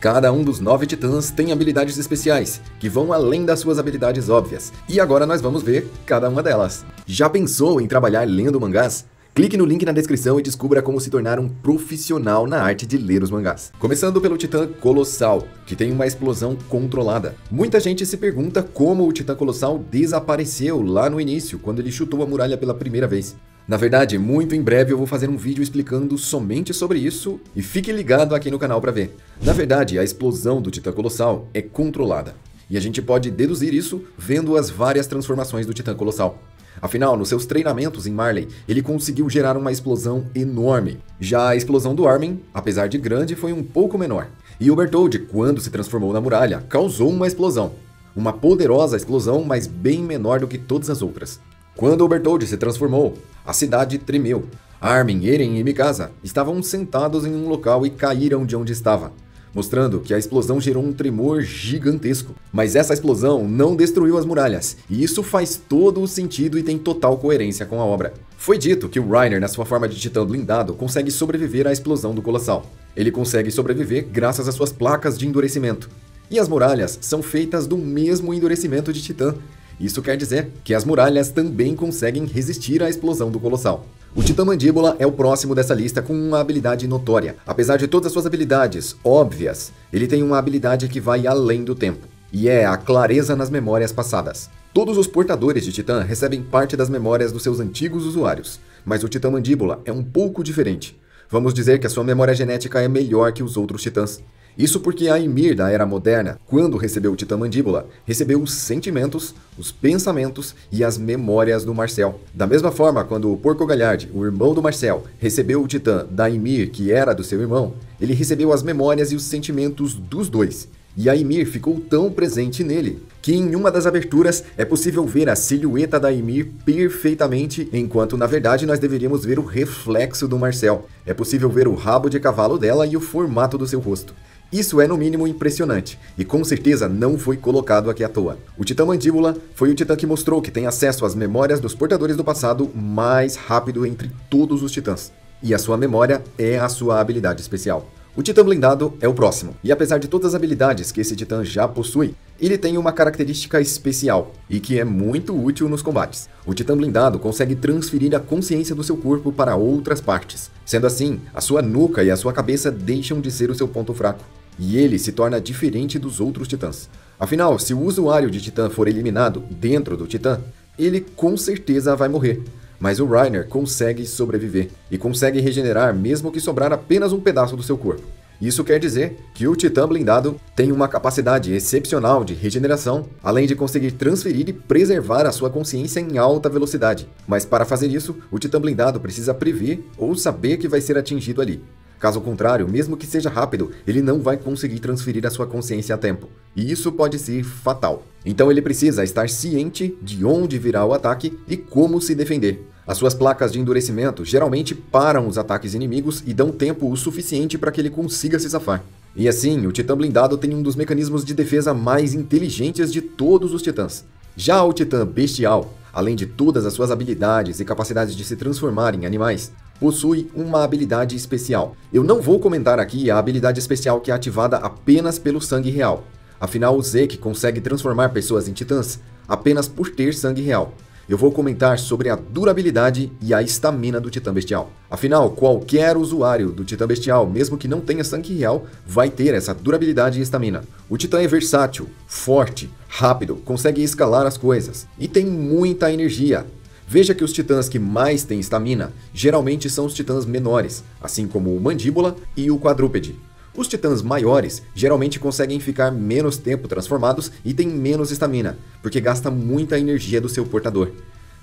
Cada um dos 9 titãs tem habilidades especiais, que vão além das suas habilidades óbvias, e agora nós vamos ver cada uma delas. Já pensou em trabalhar lendo mangás? Clique no link na descrição e descubra como se tornar um profissional na arte de ler os mangás. Começando pelo Titã Colossal, que tem uma explosão controlada. Muita gente se pergunta como o Titã Colossal desapareceu lá no início, quando ele chutou a muralha pela primeira vez. Na verdade, muito em breve eu vou fazer um vídeo explicando somente sobre isso e fique ligado aqui no canal para ver. Na verdade, a explosão do Titã Colossal é controlada, e a gente pode deduzir isso vendo as várias transformações do Titã Colossal. Afinal, nos seus treinamentos em Marley, ele conseguiu gerar uma explosão enorme. Já a explosão do Armin, apesar de grande, foi um pouco menor. E o Bertholdt, quando se transformou na muralha, causou uma explosão. Uma poderosa explosão, mas bem menor do que todas as outras. Quando o Bertholdt se transformou, a cidade tremeu. Armin, Eren e Mikasa estavam sentados em um local e caíram de onde estava, mostrando que a explosão gerou um tremor gigantesco. Mas essa explosão não destruiu as muralhas, e isso faz todo o sentido e tem total coerência com a obra. Foi dito que o Reiner, na sua forma de titã blindado, consegue sobreviver à explosão do Colossal. Ele consegue sobreviver graças às suas placas de endurecimento. E as muralhas são feitas do mesmo endurecimento de titã. Isso quer dizer que as muralhas também conseguem resistir à explosão do Colossal. O Titã Mandíbula é o próximo dessa lista com uma habilidade notória. Apesar de todas as suas habilidades óbvias, ele tem uma habilidade que vai além do tempo, e é a clareza nas memórias passadas. Todos os portadores de Titã recebem parte das memórias dos seus antigos usuários, mas o Titã Mandíbula é um pouco diferente. Vamos dizer que a sua memória genética é melhor que os outros titãs. Isso porque a Ymir da Era Moderna, quando recebeu o Titã Mandíbula, recebeu os sentimentos, os pensamentos e as memórias do Marcel. Da mesma forma, quando o Porco Galhard, o irmão do Marcel, recebeu o Titã da Ymir, que era do seu irmão, ele recebeu as memórias e os sentimentos dos dois. E a Ymir ficou tão presente nele, que em uma das aberturas é possível ver a silhueta da Ymir perfeitamente, enquanto na verdade nós deveríamos ver o reflexo do Marcel. É possível ver o rabo de cavalo dela e o formato do seu rosto. Isso é no mínimo impressionante, e com certeza não foi colocado aqui à toa. O Titã Mandíbula foi o titã que mostrou que tem acesso às memórias dos portadores do passado mais rápido entre todos os titãs. E a sua memória é a sua habilidade especial. O Titã Blindado é o próximo, e apesar de todas as habilidades que esse titã já possui, ele tem uma característica especial, e que é muito útil nos combates. O Titã Blindado consegue transferir a consciência do seu corpo para outras partes. Sendo assim, a sua nuca e a sua cabeça deixam de ser o seu ponto fraco, e ele se torna diferente dos outros titãs. Afinal, se o usuário de titã for eliminado dentro do titã, ele com certeza vai morrer. Mas o Reiner consegue sobreviver, e consegue regenerar mesmo que sobrar apenas um pedaço do seu corpo. Isso quer dizer que o Titã Blindado tem uma capacidade excepcional de regeneração, além de conseguir transferir e preservar a sua consciência em alta velocidade. Mas para fazer isso, o Titã Blindado precisa prever ou saber que vai ser atingido ali. Caso contrário, mesmo que seja rápido, ele não vai conseguir transferir a sua consciência a tempo. E isso pode ser fatal. Então ele precisa estar ciente de onde virá o ataque e como se defender. As suas placas de endurecimento geralmente param os ataques inimigos e dão tempo o suficiente para que ele consiga se safar. E assim, o Titã Blindado tem um dos mecanismos de defesa mais inteligentes de todos os titãs. Já o Titã Bestial, além de todas as suas habilidades e capacidades de se transformar em animais, possui uma habilidade especial. Eu não vou comentar aqui a habilidade especial que é ativada apenas pelo sangue real. Afinal, o Zeke consegue transformar pessoas em titãs apenas por ter sangue real. Eu vou comentar sobre a durabilidade e a estamina do Titã Bestial. Afinal, qualquer usuário do Titã Bestial, mesmo que não tenha sangue real, vai ter essa durabilidade e estamina. O Titã é versátil, forte, rápido, consegue escalar as coisas e tem muita energia. Veja que os titãs que mais têm estamina geralmente são os titãs menores, assim como o Mandíbula e o Quadrúpede. Os titãs maiores geralmente conseguem ficar menos tempo transformados e têm menos estamina, porque gasta muita energia do seu portador.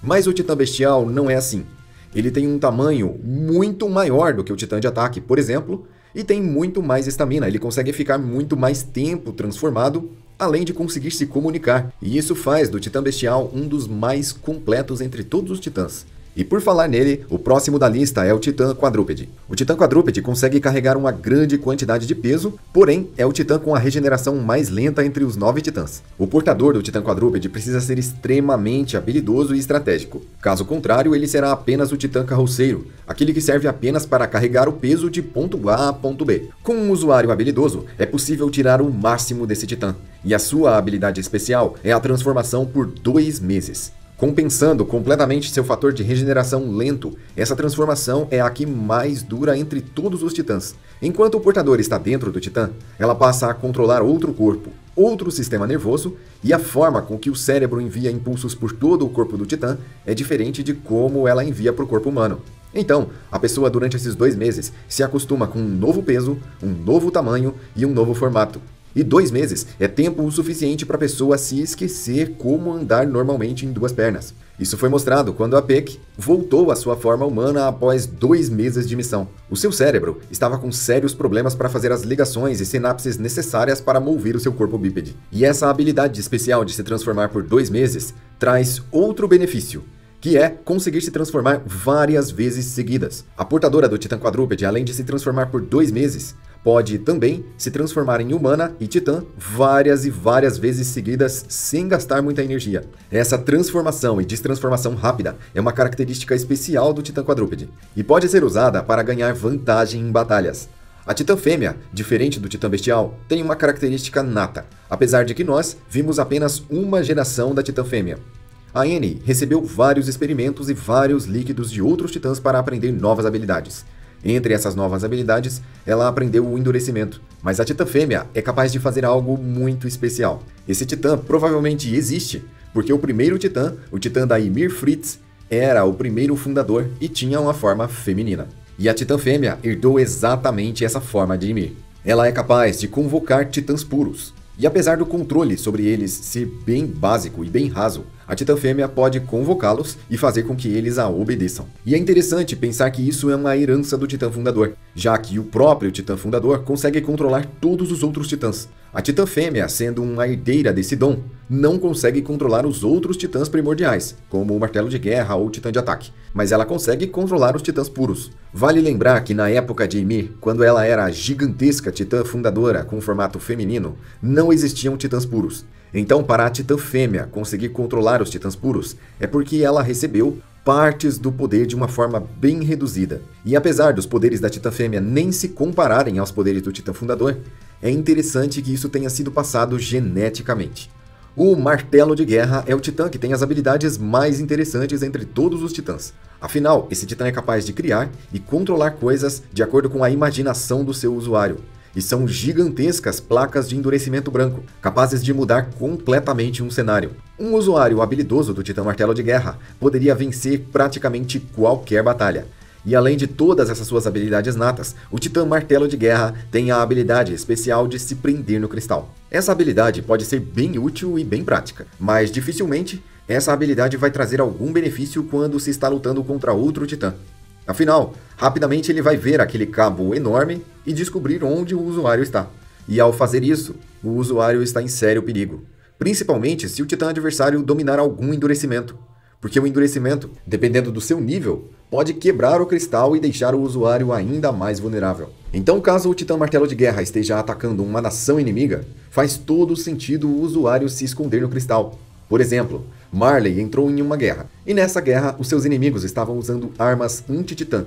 Mas o Titã Bestial não é assim. Ele tem um tamanho muito maior do que o titã de ataque, por exemplo, e tem muito mais estamina. Ele consegue ficar muito mais tempo transformado, além de conseguir se comunicar. E isso faz do Titã Bestial um dos mais completos entre todos os titãs. E por falar nele, o próximo da lista é o Titã Quadrúpede. O Titã Quadrúpede consegue carregar uma grande quantidade de peso, porém é o Titã com a regeneração mais lenta entre os 9 titãs. O portador do Titã Quadrúpede precisa ser extremamente habilidoso e estratégico. Caso contrário, ele será apenas o Titã Carroceiro, aquele que serve apenas para carregar o peso de ponto A a ponto B. Com um usuário habilidoso, é possível tirar o máximo desse Titã, e a sua habilidade especial é a transformação por 2 meses. Compensando completamente seu fator de regeneração lento, essa transformação é a que mais dura entre todos os titãs. Enquanto o portador está dentro do titã, ela passa a controlar outro corpo, outro sistema nervoso, e a forma com que o cérebro envia impulsos por todo o corpo do titã é diferente de como ela envia para o corpo humano. Então, a pessoa durante esses 2 meses se acostuma com um novo peso, um novo tamanho e um novo formato. E 2 meses é tempo o suficiente para a pessoa se esquecer como andar normalmente em 2 pernas. Isso foi mostrado quando a Peck voltou à sua forma humana após 2 meses de missão. O seu cérebro estava com sérios problemas para fazer as ligações e sinapses necessárias para mover o seu corpo bípede. E essa habilidade especial de se transformar por 2 meses traz outro benefício, que é conseguir se transformar várias vezes seguidas. A portadora do Titã Quadrúpede, além de se transformar por 2 meses, pode também se transformar em humana e titã várias e várias vezes seguidas sem gastar muita energia. Essa transformação e destransformação rápida é uma característica especial do Titã Quadrúpede e pode ser usada para ganhar vantagem em batalhas. A Titã Fêmea, diferente do Titã Bestial, tem uma característica nata, apesar de que nós vimos apenas uma geração da Titã Fêmea. A Annie recebeu vários experimentos e vários líquidos de outros titãs para aprender novas habilidades. Entre essas novas habilidades, ela aprendeu o endurecimento, mas a Titã Fêmea é capaz de fazer algo muito especial. Esse titã provavelmente existe, porque o primeiro titã, o titã da Ymir Fritz, era o primeiro fundador e tinha uma forma feminina. E a Titã Fêmea herdou exatamente essa forma de Ymir. Ela é capaz de convocar titãs puros. E apesar do controle sobre eles ser bem básico e bem raso, a Titã Fêmea pode convocá-los e fazer com que eles a obedeçam. E é interessante pensar que isso é uma herança do Titã Fundador, já que o próprio Titã Fundador consegue controlar todos os outros titãs. A Titã Fêmea, sendo uma herdeira desse dom, não consegue controlar os outros titãs primordiais, como o Martelo de Guerra ou o Titã de Ataque, mas ela consegue controlar os titãs puros. Vale lembrar que na época de Ymir, quando ela era a gigantesca Titã Fundadora com formato feminino, não existiam titãs puros. Então, para a Titã Fêmea conseguir controlar os titãs puros, é porque ela recebeu partes do poder de uma forma bem reduzida. E apesar dos poderes da Titã Fêmea nem se compararem aos poderes do Titã Fundador, é interessante que isso tenha sido passado geneticamente. O Martelo de Guerra é o titã que tem as habilidades mais interessantes entre todos os titãs. Afinal, esse titã é capaz de criar e controlar coisas de acordo com a imaginação do seu usuário. E são gigantescas placas de endurecimento branco, capazes de mudar completamente um cenário. Um usuário habilidoso do Titã Martelo de Guerra poderia vencer praticamente qualquer batalha. E além de todas essas suas habilidades natas, o Titã Martelo de Guerra tem a habilidade especial de se prender no cristal. Essa habilidade pode ser bem útil e bem prática, mas dificilmente essa habilidade vai trazer algum benefício quando se está lutando contra outro titã. Afinal, rapidamente ele vai ver aquele cabo enorme e descobrir onde o usuário está. E ao fazer isso, o usuário está em sério perigo, principalmente se o titã adversário dominar algum endurecimento, porque o endurecimento, dependendo do seu nível, pode quebrar o cristal e deixar o usuário ainda mais vulnerável. Então, caso o Titã Martelo de Guerra esteja atacando uma nação inimiga, faz todo sentido o usuário se esconder no cristal. Por exemplo, Marley entrou em uma guerra, e nessa guerra os seus inimigos estavam usando armas anti-titã,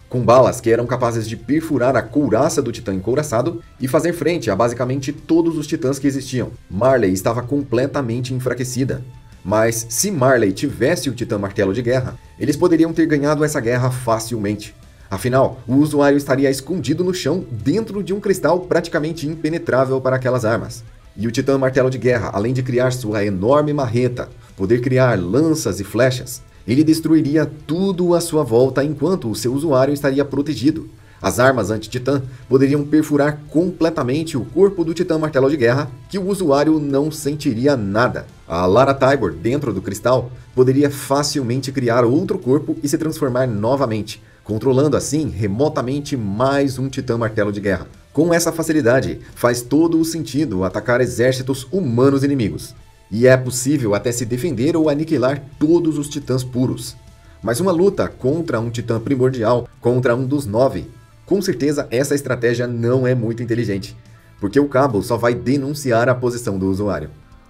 com balas que eram capazes de perfurar a couraça do titã encouraçado e fazer frente a basicamente todos os titãs que existiam. Marley estava completamente enfraquecida. Mas se Marley tivesse o Titã Martelo de Guerra, eles poderiam ter ganhado essa guerra facilmente. Afinal, o usuário estaria escondido no chão dentro de um cristal praticamente impenetrável para aquelas armas. E o Titã Martelo de Guerra, além de criar sua enorme marreta, poder criar lanças e flechas, ele destruiria tudo à sua volta enquanto o seu usuário estaria protegido. As armas anti-titã poderiam perfurar completamente o corpo do Titã Martelo de Guerra, que o usuário não sentiria nada. A Lara Tybor, dentro do cristal, poderia facilmente criar outro corpo e se transformar novamente, controlando assim remotamente mais um Titã Martelo de Guerra. Com essa facilidade, faz todo o sentido atacar exércitos humanos inimigos. E é possível até se defender ou aniquilar todos os titãs puros. Mas uma luta contra um titã primordial, contra um dos 9, com certeza essa estratégia não é muito inteligente, porque o cabo só vai denunciar a posição do usuário.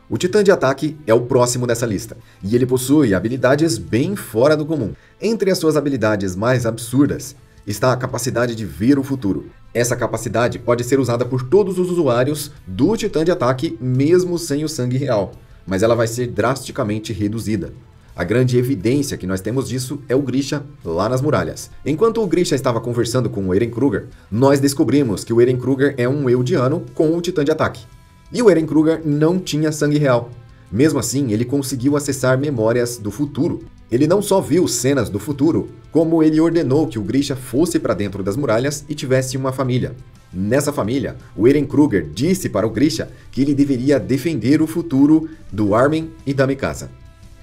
O titã de ataque é o próximo dessa lista, e ele possui habilidades bem fora do comum. Entre as suas habilidades mais absurdas está a capacidade de ver o futuro. Essa capacidade pode ser usada por todos os usuários do titã de ataque, mesmo sem o sangue real, mas ela vai ser drasticamente reduzida. A grande evidência que nós temos disso é o Grisha lá nas muralhas. Enquanto o Grisha estava conversando com o Eren Kruger, nós descobrimos que o Eren Kruger é um Eldiano com o titã de ataque. E o Eren Kruger não tinha sangue real. Mesmo assim, ele conseguiu acessar memórias do futuro. Ele não só viu cenas do futuro, como ele ordenou que o Grisha fosse para dentro das muralhas e tivesse uma família. Nessa família, o Eren Kruger disse para o Grisha que ele deveria defender o futuro do Armin e da Mikasa.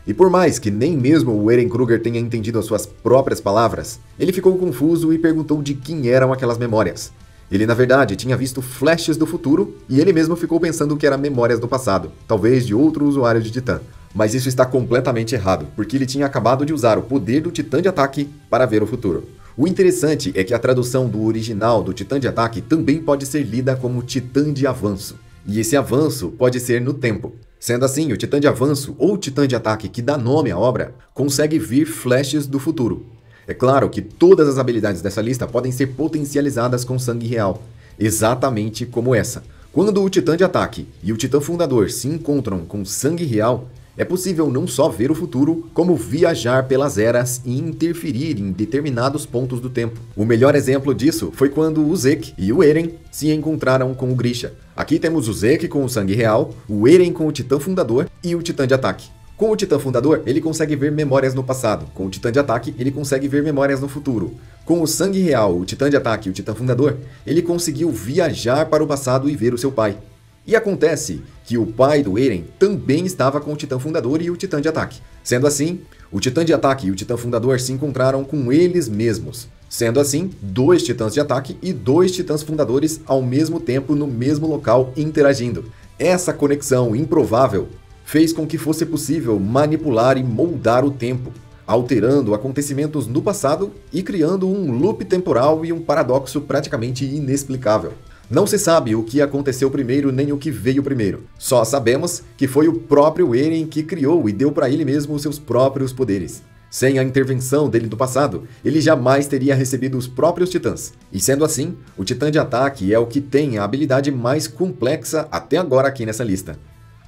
E por mais que nem mesmo o Eren Kruger tenha entendido as suas próprias palavras, ele ficou confuso e perguntou de quem eram aquelas memórias. Ele, na verdade, tinha visto flashes do futuro e ele mesmo ficou pensando que eram memórias do passado, talvez de outro usuário de Titã. Mas isso está completamente errado, porque ele tinha acabado de usar o poder do Titã de ataque para ver o futuro. O interessante é que a tradução do original do Titã de ataque também pode ser lida como Titã de avanço. E esse avanço pode ser no tempo. Sendo assim, o Titã de avanço ou Titã de ataque que dá nome à obra consegue vir flashes do futuro. É claro que todas as habilidades dessa lista podem ser potencializadas com sangue real, exatamente como essa. Quando o Titã de ataque e o Titã fundador se encontram com sangue real, é possível não só ver o futuro, como viajar pelas eras e interferir em determinados pontos do tempo. O melhor exemplo disso foi quando o Zeke e o Eren se encontraram com o Grisha. Aqui temos o Zeke com o sangue real, o Eren com o Titã fundador e o Titã de ataque. Com o Titã fundador, ele consegue ver memórias no passado. Com o Titã de ataque, ele consegue ver memórias no futuro. Com o sangue real, o Titã de ataque e o Titã fundador, ele conseguiu viajar para o passado e ver o seu pai. E acontece que o pai do Eren também estava com o Titã fundador e o Titã de ataque. Sendo assim, o Titã de ataque e o Titã fundador se encontraram com eles mesmos. Sendo assim, 2 Titãs de ataque e 2 Titãs fundadores ao mesmo tempo no mesmo local interagindo. Essa conexão improvável fez com que fosse possível manipular e moldar o tempo, alterando acontecimentos no passado e criando um loop temporal e um paradoxo praticamente inexplicável. Não se sabe o que aconteceu primeiro nem o que veio primeiro. Só sabemos que foi o próprio Eren que criou e deu para ele mesmo os seus próprios poderes. Sem a intervenção dele do passado, ele jamais teria recebido os próprios titãs. E sendo assim, o Titã de ataque é o que tem a habilidade mais complexa até agora aqui nessa lista.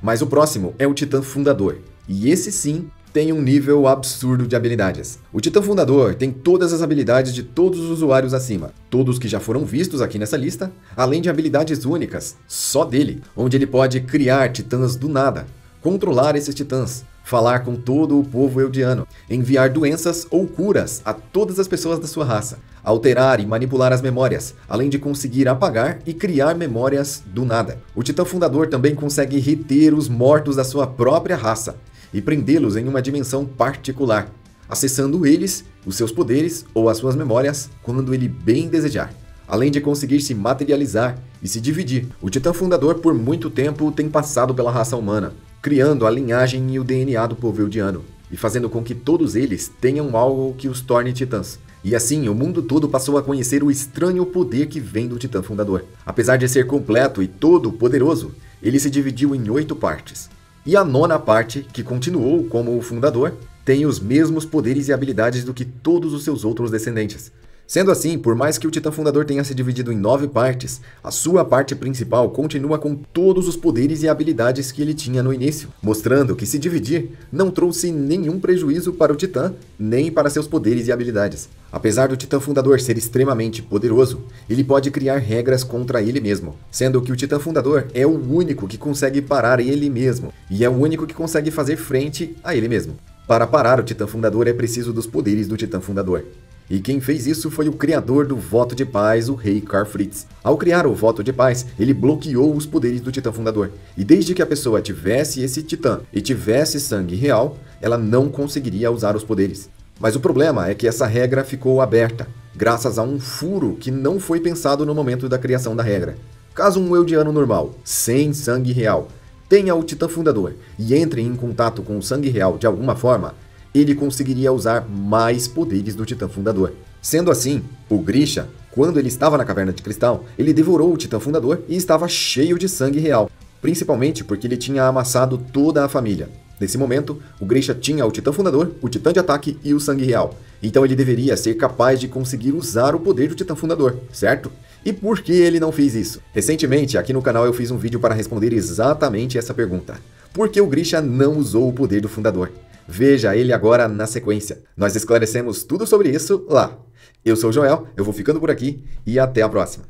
Mas o próximo é o Titã Fundador, e esse sim tem um nível absurdo de habilidades. O Titã Fundador tem todas as habilidades de todos os usuários acima, todos que já foram vistos aqui nessa lista, além de habilidades únicas, só dele, onde ele pode criar titãs do nada, controlar esses titãs, falar com todo o povo eldiano, enviar doenças ou curas a todas as pessoas da sua raça, alterar e manipular as memórias, além de conseguir apagar e criar memórias do nada. O Titã Fundador também consegue reter os mortos da sua própria raça e prendê-los em uma dimensão particular, acessando eles, os seus poderes ou as suas memórias quando ele bem desejar. Além de conseguir se materializar e se dividir, o Titã Fundador por muito tempo tem passado pela raça humana, criando a linhagem e o DNA do povo eldiano, e fazendo com que todos eles tenham algo que os torne titãs. E assim, o mundo todo passou a conhecer o estranho poder que vem do Titã Fundador. Apesar de ser completo e todo poderoso, ele se dividiu em 8 partes. E a 9ª parte, que continuou como o Fundador, tem os mesmos poderes e habilidades do que todos os seus outros descendentes. Sendo assim, por mais que o Titã Fundador tenha se dividido em 9 partes, a sua parte principal continua com todos os poderes e habilidades que ele tinha no início, mostrando que se dividir não trouxe nenhum prejuízo para o Titã, nem para seus poderes e habilidades. Apesar do Titã Fundador ser extremamente poderoso, ele pode criar regras contra ele mesmo, sendo que o Titã Fundador é o único que consegue parar ele mesmo, e é o único que consegue fazer frente a ele mesmo. Para parar o Titã Fundador é preciso dos poderes do Titã Fundador. E quem fez isso foi o criador do Voto de Paz, o Rei Karl Fritz. Ao criar o Voto de Paz, ele bloqueou os poderes do Titã Fundador. E desde que a pessoa tivesse esse Titã e tivesse sangue real, ela não conseguiria usar os poderes. Mas o problema é que essa regra ficou aberta, graças a um furo que não foi pensado no momento da criação da regra. Caso um eldiano normal, sem sangue real, tenha o Titã Fundador e entre em contato com o sangue real de alguma forma, ele conseguiria usar mais poderes do Titã Fundador. Sendo assim, o Grisha, quando ele estava na Caverna de Cristal, ele devorou o Titã Fundador e estava cheio de sangue real, principalmente porque ele tinha amassado toda a família. Nesse momento, o Grisha tinha o Titã Fundador, o Titã de Ataque e o Sangue Real. Então ele deveria ser capaz de conseguir usar o poder do Titã Fundador, certo? E por que ele não fez isso? Recentemente, aqui no canal eu fiz um vídeo para responder exatamente essa pergunta. Por que o Grisha não usou o poder do Fundador? Veja ele agora na sequência. Nós esclarecemos tudo sobre isso lá. Eu sou o Joel, eu vou ficando por aqui e até a próxima.